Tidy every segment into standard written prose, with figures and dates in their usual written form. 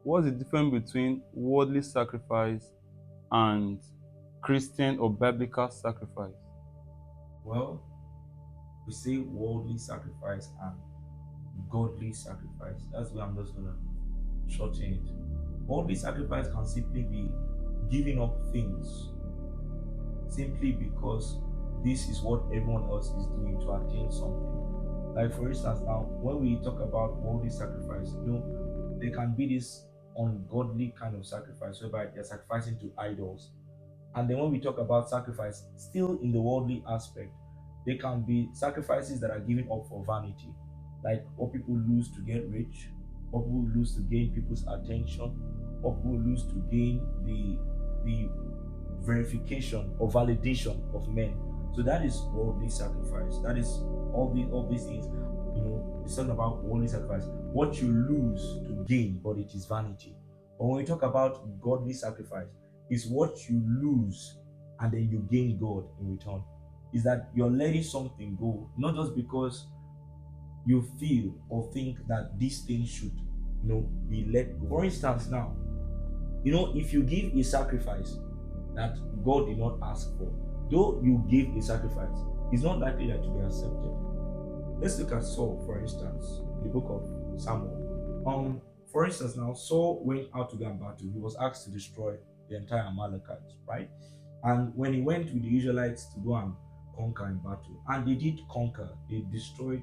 what's the difference between worldly sacrifice and Christian or biblical sacrifice? Well, we say worldly sacrifice and godly sacrifice. That's where I'm just gonna shorten it. Worldly sacrifice can simply be giving up things simply because this is what everyone else is doing to attain something. Like for instance, now when we talk about worldly sacrifice, there can be this ungodly kind of sacrifice whereby they're sacrificing to idols. And then when we talk about sacrifice, still in the worldly aspect, there can be sacrifices that are given up for vanity, like what people lose to get rich, what people lose to gain people's attention, what people lose to gain the verification or validation of men. So that is worldly sacrifice. That is all these things. It's not about worldly sacrifice. What you lose to gain, but it is vanity. But when we talk about godly sacrifice, it's what you lose and then you gain God in return. Is that you're letting something go, not just because you feel or think that this thing should, be let go. For instance, now, if you give a sacrifice that God did not ask for, though you gave a sacrifice, it's not likely that to be accepted. Let's look at Saul, for instance, the book of Samuel. For instance, now Saul went out to go and battle. He was asked to destroy the entire Amalekites, right? And when he went with the Israelites to go and conquer in battle, and they did conquer, they destroyed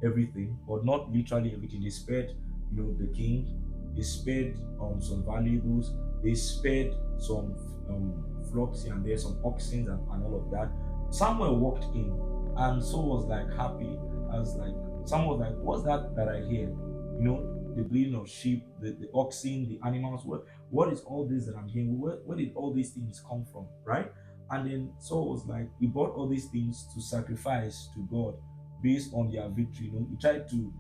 everything, but not literally everything. They spared, the king. They spared some valuables. They spared some flocks here and there, some oxen and all of that. Samuel walked in, and Saul was like happy. As like Samuel was like, "What's that I hear? The bleating of sheep, the oxen, the animals. What is all this that I'm hearing? Where did all these things come from?" Right? And then Saul was like, "We brought all these things to sacrifice to God based on their victory." He tried to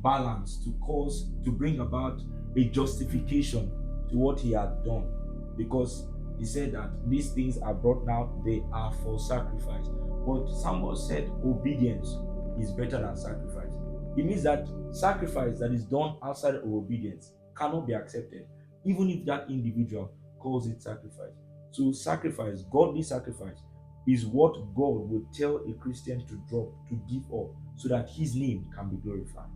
balance to bring about a justification to what he had done, because he said that these things are brought now, they are for sacrifice. But Samuel said obedience is better than sacrifice. It means that sacrifice that is done outside of obedience cannot be accepted, even if that individual calls it sacrifice. So sacrifice, godly sacrifice, is what God would tell a Christian to drop, to give up, so that his name can be glorified.